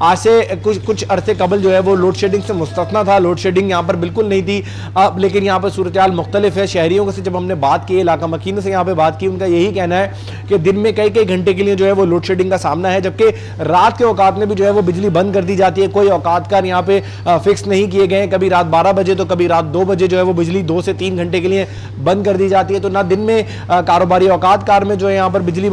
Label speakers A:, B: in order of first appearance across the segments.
A: آج سے کچھ عرصے قبل جو ہے وہ لوڈ شیڈنگ سے مستثنا تھا. لوڈ شیڈنگ یہاں پر بالکل نہیں تھی, لیکن یہاں پر صورتحال مختلف ہے. شہریوں سے جب ہم نے بات کی, علاقہ مکینوں سے یہاں پہ بات کی, ان کا یہی کہنا ہے کہ دن میں کئی گھنٹے کے لیے جو ہے وہ لوڈ شیڈنگ کا سامنا ہے, جبکہ رات کے اوقات میں بھی جو ہے وہ بجلی بند کر دی جاتی ہے. کوئی اوقات کا یہاں پہ فکس نہیں کیے گئے, کبھی رات 12 بجے تو کبھی رات 2 بجے جو ہے وہ بجلی 2 سے 3 گھنٹے کے لیے بند کر دی جاتی ہے. تو نہ دن میں کاروباری اوقات کار میں جو ہے یہاں پر بجلی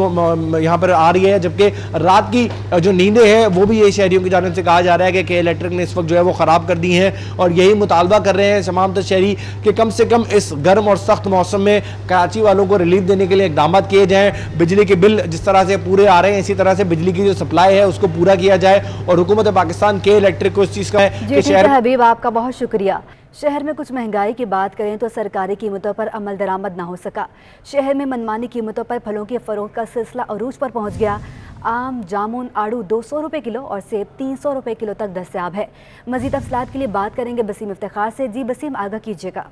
A: یہاں پر آ رہی ہے, جبکہ رات کی جو نیندیں ہیں وہ بھی یہ شہریوں کی جانب سے کہا جا رہا ہے کہ الیکٹرک نے اس وقت جو ہے وہ خراب کر دی ہیں, اور یہی مطالبہ کر رہے ہیں تمام تر شہری کہ کم سے کم اس گرم اور سخت موسم میں کراچی والوں کو ریلیف دینے کے لیے اقدامات کیے جائیں. بجلی کے بل جس طرح سے پورے آ رہے ہیں اسی طرح سے بجلی کی جو سپلائی ہے اس کو پورا کیا جائے, اور حکومت پاکستان کے الیکٹرک کو اس چیز کا ہے کہ
B: شہر حبیب آپ کا بہت شکریہ. شہر میں کچھ مہنگائی کی بات کریں تو سرکاری قیمتوں پر عمل درآمد نہ ہو سکا. شہر میں منمانی قیمتوں پر پھلوں کی فروخت کا سلسلہ عروج پر پہنچ گیا. آم جامن آڑو 200 روپے کلو اور سیب 300 روپے کلو تک دستیاب ہے. مزید تفصیلات کے لیے بات کریں گے بسیم افتخار سے. جی بسیم, آگاہ کیجیے گا.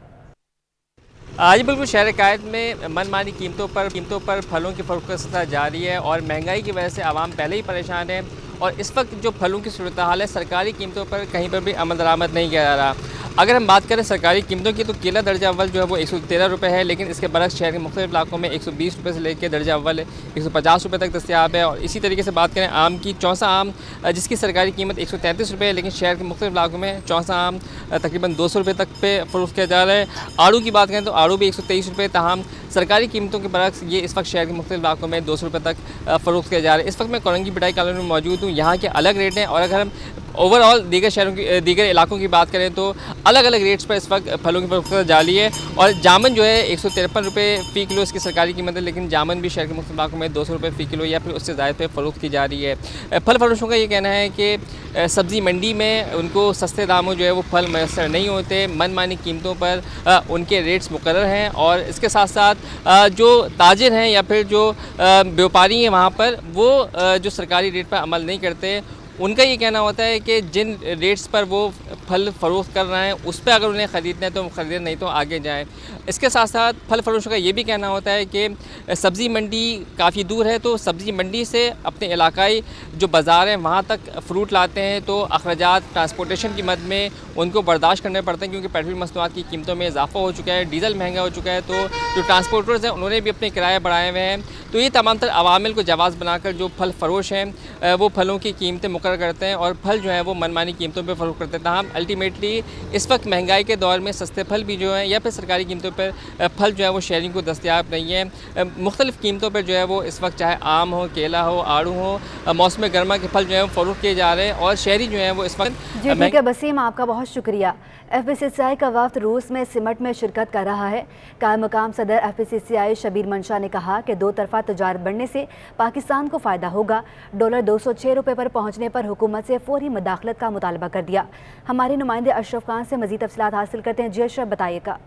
C: جی بالکل, شہر قائد میں منمانی قیمتوں پر پھلوں کی فروخت کا سلسلہ جاری ہے, اور مہنگائی کی وجہ سے عوام پہلے ہی پریشان ہے, اور اس وقت جو پھلوں کی صورتحال ہے سرکاری قیمتوں پر کہیں پر بھی عمل درآمد نہیں کیا جا رہا. اگر ہم بات کریں سرکاری قیمتوں کی تو کیلا درجہ اول جو ہے وہ 113 روپے ہے, لیکن اس کے برعکس شہر کے مختلف علاقوں میں 120 روپے سے لے کے درجہ اول 150 روپے تک دستیاب ہے. اور اسی طریقے سے بات کریں آم کی, چونسا آم جس کی سرکاری قیمت 133 روپے ہے, لیکن شہر کے مختلف علاقوں میں چونسا آم تقریباً 200 روپے تک پہ فروخت کیا جا رہا ہے. آڑو کی بات کریں تو آڑو بھی 123 روپے, تاہم سرکاری قیمتوں کے برعکس یہ اس وقت شہر کے مختلف علاقوں میں 200 روپے تک فروخت کیا جا رہا ہے. اس وقت میں کورنگی بٹائی کالونی میں موجود ہوں, یہاں کے الگ ریٹ ہیں, اور اگر ہم اوور آل دیگر علاقوں کی بات کریں تو الگ الگ ریٹس پر اس وقت پھلوں کی فروخت جاری ہے. اور جامن جو ہے 153 روپے فی کلو اس کی سرکاری قیمت ہے, لیکن جامن بھی شہر کے مختلف علاقوں میں 200 روپے فی کلو یا پھر اس سے زائد پہ فروخت کی جا رہی ہے. پھل فروشوں کا یہ کہنا ہے کہ سبزی منڈی میں ان کو سستے داموں جو ہے وہ پھل میسر نہیں ہوتے, من مانی قیمتوں پر ان کے ریٹس مقرر ہیں, اور اس کے ساتھ ساتھ جو تاجر ہیں یا پھر جو بیوپاری ہیں وہاں پر وہ جو سرکاری ریٹ پر عمل نہیں کرتے. ان کا یہ کہنا ہوتا ہے کہ جن ریٹس پر وہ پھل فروخت کر رہے ہیں اس پہ اگر انہیں خریدنا ہے تو خریدیں, نہیں تو آگے جائیں. اس کے ساتھ ساتھ پھل فروشوں کا یہ بھی کہنا ہوتا ہے کہ سبزی منڈی کافی دور ہے, تو سبزی منڈی سے اپنے علاقائی جو بازار ہیں وہاں تک فروٹ لاتے ہیں تو اخراجات ٹرانسپورٹیشن کی مد میں ان کو برداشت کرنے پڑتے ہیں, کیونکہ پیٹرول مصنوعات کی قیمتوں میں اضافہ ہو چکا ہے, ڈیزل مہنگا ہو چکا ہے. تو جو ٹرانسپورٹرز ہیں انہوں نے بھی اپنے کرایہ بڑھائے ہوئے ہیں. تو یہ تمام تر عوامل کو جواز بنا کر جو پھل فروش ہیں وہ پھلوں کی قیمتیں مقرر کرتے ہیں, اور پھل جو ہیں وہ منمانی قیمتوں پہ فروخت کرتے ہیں. تاہم الٹیمیٹلی اس وقت مہنگائی کے دور میں سستے پھل بھی جو ہیں یا پھر سرکاری قیمتوں پر پھل جو ہے وہ شہریوں کو دستیاب نہیں ہیں. مختلف قیمتوں پر جو ہے وہ اس وقت چاہے آم ہو, کیلا ہو, آڑو ہو, موسم گرما کے پھل جو ہیں وہ فروخت کیے جا رہے ہیں, اور شہری جو ہیں وہ اس وقت.
B: جی ٹھیک ہے بسیم, آپ کا بہت شکریہ. ایف پی سی سی آئی کا وفد روس میں سمٹ میں شرکت کر رہا ہے. قائم مقام صدر ایف پی سی سی آئی شبیر منشا نے کہا کہ 2 طرفہ تجارت بڑھنے سے پاکستان کو فائدہ ہوگا. ڈالر 206 روپے پر پہنچنے پر حکومت سے فوری مداخلت کا مطالبہ کر دیا. ہمارے نمائندے اشرف خان سے مزید تفصیلات حاصل کرتے ہیں. جی اشرف, بتائیے گا.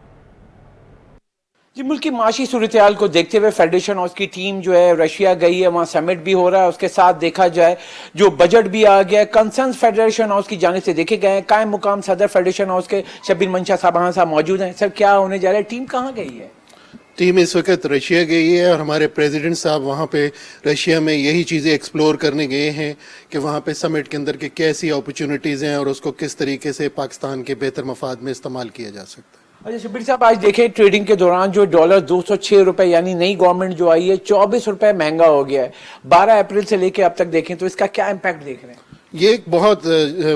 D: جی, ملک کی معاشی صورتحال کو دیکھتے ہوئے فیڈریشن ہاؤس کی ٹیم جو ہے رشیا گئی ہے, وہاں سمٹ بھی ہو رہا ہے, اس کے ساتھ دیکھا جائے جو بجٹ بھی آ گیا ہے. کنسرنز فیڈریشن ہاؤس کی جانب سے دیکھے گئے ہیں. قائم مقام صدر فیڈریشن ہاؤس کے شبیر منشا صاحب وہاں صاحب موجود ہیں. سر, کیا ہونے جا رہا ہے؟ ٹیم کہاں گئی ہے؟
E: ٹیم اس وقت رشیا گئی ہے, اور ہمارے پریزیڈنٹ صاحب وہاں پہ رشیا میں یہی چیزیں ایکسپلور کرنے گئے ہیں کہ وہاں پہ سمٹ کے اندر کے کیسی اپرچونٹیز ہیں اور اس کو کس طریقے سے پاکستان کے بہتر مفاد میں استعمال کیا جا سکتا ہے.
D: اچھا شبیر صاحب, آج دیکھیں ٹریڈنگ کے دوران جو ڈالر 206 روپے یعنی نئی گورنمنٹ جو آئی ہے 24 روپے مہنگا ہو گیا ہے. 12 اپریل سے لے کے اب تک دیکھیں تو اس کا کیا امپیکٹ دیکھ رہے ہیں؟
E: یہ ایک بہت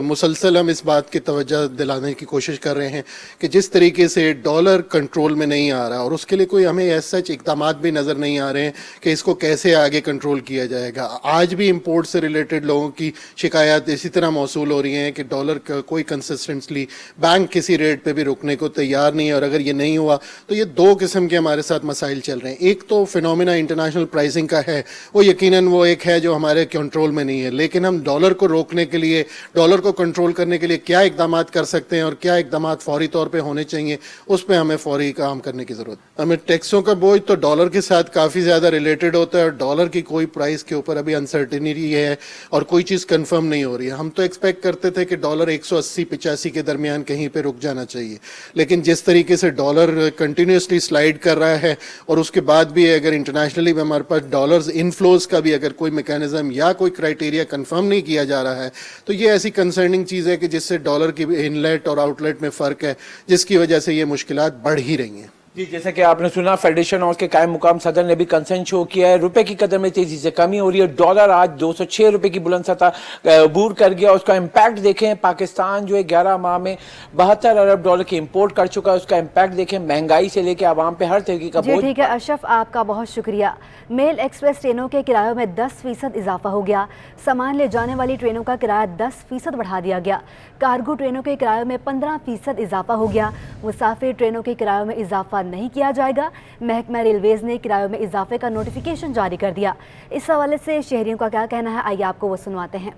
E: مسلسل ہم اس بات کی توجہ دلانے کی کوشش کر رہے ہیں کہ جس طریقے سے ڈالر کنٹرول میں نہیں آ رہا, اور اس کے لیے کوئی ہمیں ایز سچ اقدامات بھی نظر نہیں آ رہے ہیں کہ اس کو کیسے آگے کنٹرول کیا جائے گا. آج بھی امپورٹ سے ریلیٹڈ لوگوں کی شکایات اسی طرح موصول ہو رہی ہیں کہ ڈالر کا کوئی کنسسٹنٹلی بینک کسی ریٹ پہ بھی رکنے کو تیار نہیں ہے, اور اگر یہ نہیں ہوا تو یہ 2 قسم کے ہمارے ساتھ مسائل چل رہے ہیں. ایک تو فینومینا انٹرنیشنل پرائسنگ کا ہے, وہ یقیناً وہ ایک ہے جو ہمارے کنٹرول میں نہیں ہے, لیکن ہم ڈالر کو روک روکنے کے لیے, ڈالر کو کنٹرول کرنے کے لیے کیا اقدامات کر سکتے ہیں اور کیا اقدامات فوری طور پہ ہونے چاہیے, اس پہ ہمیں فوری کام کرنے کی ضرورت ہے. ہمیں ٹیکسوں کا بوجھ تو ڈالر کے ساتھ کافی زیادہ ریلیٹڈ ہوتا ہے, اور ڈالر کی کوئی پرائز کے اوپر ابھی انسرٹنٹی ہے اور کوئی چیز کنفرم نہیں ہو رہی ہے. ہم تو ایکسپیکٹ کرتے تھے کہ ڈالر 180-85 کے درمیان کہیں پہ رک جانا چاہیے, لیکن جس طریقے سے ڈالر کنٹینیوسلی سلائڈ کر رہا ہے, اور اس کے بعد بھی اگر انٹرنیشنلی بھی ہمارے پاس ڈالرز انفلوز کا بھی اگر کوئی میکینزم یا کوئی کرائٹیریا کنفرم نہیں کیا جا رہا ہے, تو یہ ایسی کنسرننگ چیز ہے کہ جس سے ڈالر کی ان لیٹ اور آؤٹ لیٹ میں فرق ہے, جس کی وجہ سے یہ مشکلات بڑھ ہی رہی ہیں.
D: جی, جیسا کہ آپ نے سنا, فیڈریشن ہاؤس کے قائم مقام صدر نے بھی کنسرن شو کیا ہے. روپے کی قدر میں تیزی سے کمی ہو رہی ہے. ڈالر آج 206 روپے کی بلند سطح عبور کر گیا. اس کا امپیکٹ دیکھیں, پاکستان جو ہے 11 ماہ میں 72 ارب ڈالر کی امپورٹ کر چکا ہے. اس کا امپیکٹ دیکھیں, مہنگائی سے لے کے عوام پہ ہر طریقے کا بوجھ.
B: جی ٹھیک ہے اشرف, آپ کا بہت شکریہ. میل ایکسپریس ٹرینوں کے کرایوں میں 10% اضافہ ہو گیا. سامان لے جانے والی ٹرینوں کا کرایہ 10% بڑھا دیا گیا. کارگو ٹرینوں کے کرایوں میں 15% اضافہ ہو گیا. مسافر ٹرینوں کے کرایوں میں اضافہ نہیں کیا جائے گا. محکمہ ریلویز نے کرایوں میں اضافے کا نوٹیفیکیشن جاری کر دیا. اس حوالے سے شہریوں کا کیا کہنا ہے, آئیے آپ کو وہ سنواتے ہیں.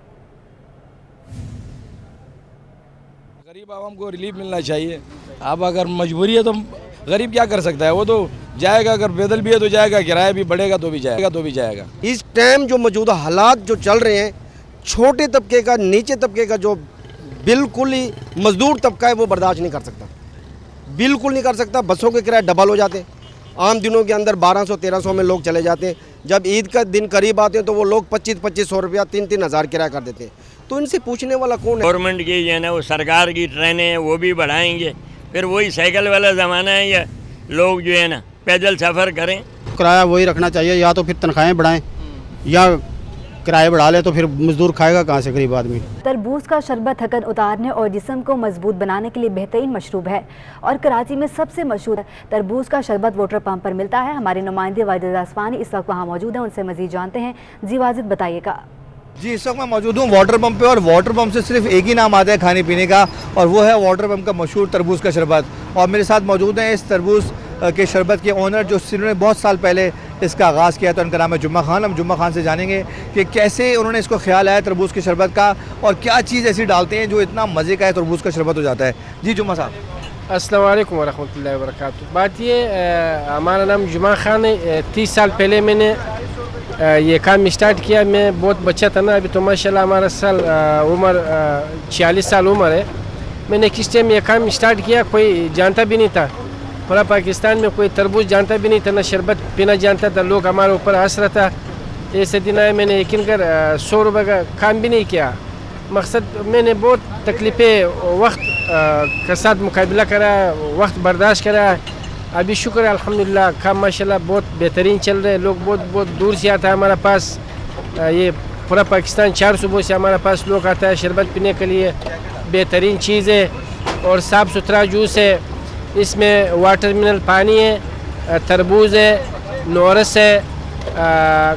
F: غریب عوام کو ریلیف ملنا چاہیے. اب اگر مجبوری ہے تو غریب کیا کر سکتا ہے, وہ تو جائے گا, اگر پیدل بھی ہے تو جائے گا, کرایہ بھی بڑھے گا تو بھی جائے گا.
G: اس ٹائم جو موجودہ حالات جو چل رہے ہیں, چھوٹے طبقے کا, نیچے طبقے کا جو بالکل ہی مزدور طبقہ ہے وہ برداشت نہیں کر سکتا, بالکل نہیں کر سکتا. بسوں کے کرایہ ڈبل ہو جاتے ہیں. عام دنوں کے اندر 1200-1300 میں لوگ چلے جاتے ہیں. جب عید کا دن قریب آتے ہیں تو وہ لوگ 2500 روپیہ 3-3 ہزار کرایہ کر دیتے ہیں. تو ان سے پوچھنے والا کون ہے؟
H: گورنمنٹ کی جو ہے نا وہ سرکار کی ٹرینیں ہیں وہ بھی بڑھائیں گے, پھر وہی سائیکل والا زمانہ ہے, یا لوگ جو ہے نا پیدل سفر کریں.
G: کرایہ وہی رکھنا چاہیے, یا تو پھر تنخواہیں بڑھائیں یا کرایہ بڑھا لے, تو پھر مزدور کھائے گا کہاں سے غریب آدمی.
B: تربوز کا شربت تھکن اتارنے اور جسم کو مضبوط بنانے کے لیے بہترین مشروب ہے اور کراچی میں سب سے مشہور تربوز کا شربت واٹر پمپ پر ملتا ہے. ہمارے نمائندے واجد اسفانی اس وقت وہاں موجود ہیں, ان سے مزید جانتے ہیں. جی واجد, بتائیے گا.
I: جی, اس وقت میں موجود ہوں واٹر پمپ پہ, اور واٹر پمپ سے صرف ایک ہی نام آتا ہے کھانے پینے کا, اور وہ ہے واٹر پمپ کا مشہور تربوز کا شربت. اور میرے ساتھ موجود ہیں اس تربوز کے شربت کے اونر, جنہوں نے بہت سال پہلے اس کا آغاز کیا تھا. ان کا نام ہے جمعہ خان. ہم جمعہ خان سے جانیں گے کہ کیسے انہوں نے اس کو خیال آیا تربوز کے شربت کا, اور کیا چیز ایسی ڈالتے ہیں جو اتنا مزے کا ہے تربوز کا شربت ہو جاتا ہے. جی جمعہ صاحب.
J: السلام علیکم ورحمۃ اللہ وبرکاتہ. بات یہ, ہمارا نام جمعہ خان ہے. 30 سال پہلے میں نے یہ کام اسٹارٹ کیا. میں بہت بچہ تھا نا, ابھی تو ماشاءاللہ ہمارا عمر 46 سال عمر ہے. میں نے کس ٹائم یہ کام اسٹارٹ کیا کوئی جانتا بھی نہیں تھا. پورا پاکستان میں کوئی تربوز جانتا بھی نہیں تھا, نہ شربت پینا جانتا تھا. لوگ ہمارے اوپر ہنس رہا تھا. ایسے دن آئے, میں نے یقین کر 100 روپے کا کام بھی نہیں کیا. مقصد میں نے بہت تکلیفیں وقت کے ساتھ مقابلہ کرا, وقت برداشت کرا. ابھی شکر ہے الحمدللہ, کام ماشاءاللہ بہت بہترین چل رہے. لوگ بہت دور سے آتا ہے ہمارے پاس. یہ پورا پاکستان 4 صوبوں سے ہمارے پاس لوگ آتا ہے شربت پینے کے لیے. بہترین چیز ہے اور صاف ستھرا جوس ہے. اس میں واٹر منرل پانی ہے, تربوز ہے, نورس ہے,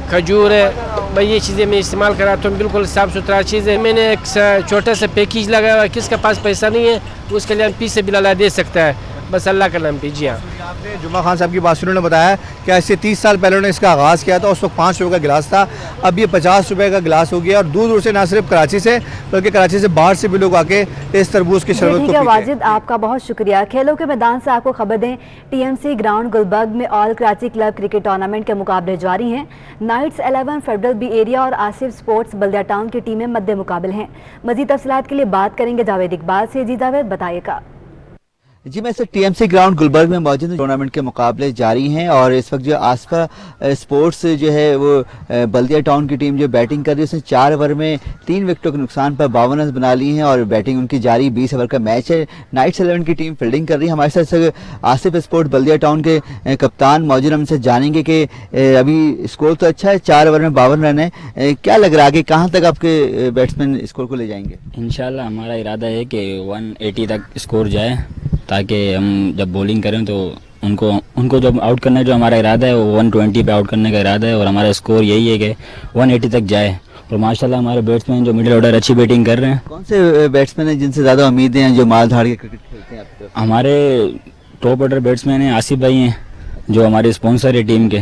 J: کھجور ہے. بھائی یہ چیزیں میں استعمال کراتا ہوں, بالکل صاف ستھرا چیز ہے. میں نے ایک چھوٹا سا پیکیج لگایا ہوا, کس کے پاس پیسہ نہیں ہے اس کے لیے ہم پیس سے بلالا دے سکتا ہے, بس اللہ کا نام پیجیے.
I: آپ نے جمعہ خان صاحب کی بات سنوں نے بتایا کہ ایسے 30 سال پہلے انہوں نے اس کا آغاز کیا تھا. اس وقت 5 روپے کا گلاس تھا, اب یہ 50 روپے کا گلاس ہو گیا. اور دور دور سے نہ صرف کراچی سے بلکہ کراچی سے باہر سے بھی لوگ آ کے اس تربوز کے شربت کو پیتے ہیں.
B: واجد, آپ کا بہت شکریہ. کھیلوں کے میدان سے آپ کو خبر دیں, T M C ground Gulberg میں all Karachi club cricket tournament کے مقابلے جاری ہیں. نائٹس 11 فیڈرل بی ایریا اور آصف سپورٹس بلدیہ ٹاؤن کی ٹیمیں مد مقابل ہیں. مزید تفصیلات کے لیے بات کریں گے جاوید اقبال سے. جی جاوید, بتائیے گا.
K: جی, میں سے T M C ground Gulberg میں موجود ہوں. ٹورنامنٹ کے مقابلے جاری ہیں اور اس وقت جو آصفہ سپورٹس جو ہے وہ بلدیہ ٹاؤن کی ٹیم جو بیٹنگ کر رہی ہے, اس نے 4 اوور میں 3 وکٹوں کے نقصان پر 52 رنز بنا لی ہیں اور بیٹنگ ان کی جاری. 20 اوور کا میچ ہے. نائٹس 11 کی ٹیم فیلڈنگ کر رہی ہے. ہمارے ساتھ آصف سپورٹ بلدیہ ٹاؤن کے کپتان موجود ہیں. ہم سے جانیں گے کہ ابھی اسکور تو اچھا ہے, 4 اوور میں 52 رن ہے. کیا لگ رہا ہے کہ کہاں تک آپ کے بیٹسمین اسکور کو لے جائیں گے؟
L: انشاءاللہ ہمارا ارادہ ہے کہ 180 تک اسکور جائے, تاکہ ہم جب بولنگ کریں تو ان کو جب آؤٹ کرنا ہے, جو ہمارا ارادہ ہے وہ 120 پہ آؤٹ کرنے کا ارادہ ہے. اور ہمارا اسکور یہی ہے کہ 180 تک جائے. اور ماشاءاللہ ہمارے بیٹسمین جو مڈل آرڈر اچھی بیٹنگ کر رہے ہیں.
K: کون سے بیٹسمین ہیں جن سے زیادہ امیدیں ہیں, جو مال دھاڑ کے کرکٹ کھیلتے ہیں آپ کو؟
L: ہمارے ٹاپ آرڈر بیٹسمین ہیں آصف بھائی ہیں, جو ہمارے اسپانسر ہے ٹیم کے.